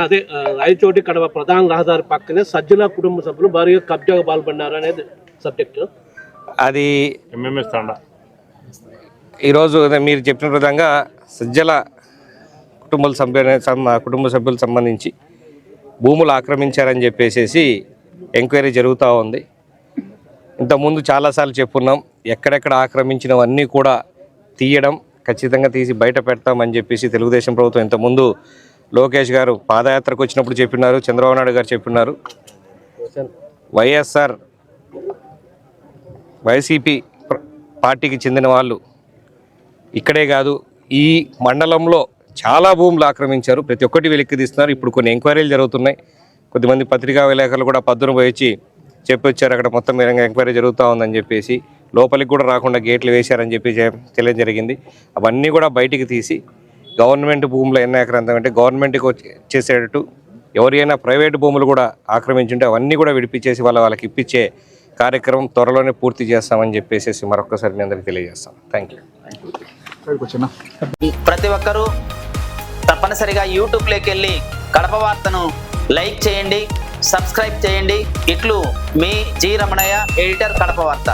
అదే రాయచోటి కడప ప్రధాన రహదారి పక్కనే సజ్జల కుటుంబ సభ్యులు భారీగా కబ్జాకు పాల్పడినారు అనేది సబ్జెక్టు. అది ఎంఎంఎస్ తాండా ఈరోజు మీరు చెప్పిన విధంగా సజ్జల కుటుంబ సభ్యులకు సంబంధించి భూములు ఆక్రమించారని చెప్పేసి ఎంక్వైరీ జరుగుతూ ఉంది. ఇంతకుముందు చాలాసార్లు చెప్పున్నాం, ఎక్కడెక్కడ ఆక్రమించినవన్నీ కూడా తీయడం, ఖచ్చితంగా తీసి బయట పెడతామని చెప్పేసి తెలుగుదేశం ప్రభుత్వం ఇంతకుముందు లోకేష్ గారు పాదయాత్రకు వచ్చినప్పుడు చెప్పినారు, చంద్రబాబు నాయుడు గారు చెప్పినారు. వైసీపీ పార్టీకి చెందిన వాళ్ళు ఇక్కడే కాదు ఈ మండలంలో చాలా భూములు ఆక్రమించారు, ప్రతి ఒక్కటి వెలిక్కి తీస్తున్నారు. ఇప్పుడు కొన్ని ఎంక్వైరీలు జరుగుతున్నాయి. కొద్దిమంది పత్రికా విలేకరులు కూడా పద్దును పోయి చెప్పొచ్చారు, అక్కడ మొత్తం విధంగా ఎంక్వైరీ జరుగుతూ ఉందని చెప్పేసి, లోపలికి కూడా రాకుండా గేట్లు వేశారని చెప్పి తెలియడం జరిగింది. అవన్నీ కూడా బయటికి తీసి గవర్నమెంట్ భూములు ఎన్ని ఎకరాంతం అంటే గవర్నమెంట్కి వచ్చేసేటట్టు, ఎవరైనా ప్రైవేట్ భూములు కూడా ఆక్రమించుంటే అవన్నీ కూడా విడిపించేసి వాళ్ళకి ఇప్పించే కార్యక్రమం త్వరలోనే పూర్తి చేస్తామని చెప్పేసి మరొకసారి మీ అందరికీ తెలియజేస్తాం. Thank you. ప్రతి ఒక్కరూ తప్పనిసరిగా యూట్యూబ్లోకి వెళ్ళి కడప వార్తను లైక్ చేయండి, సబ్స్క్రైబ్ చేయండి. ఇట్లు మీ జి రమణయ్య, ఎడిటర్, కడప వార్త.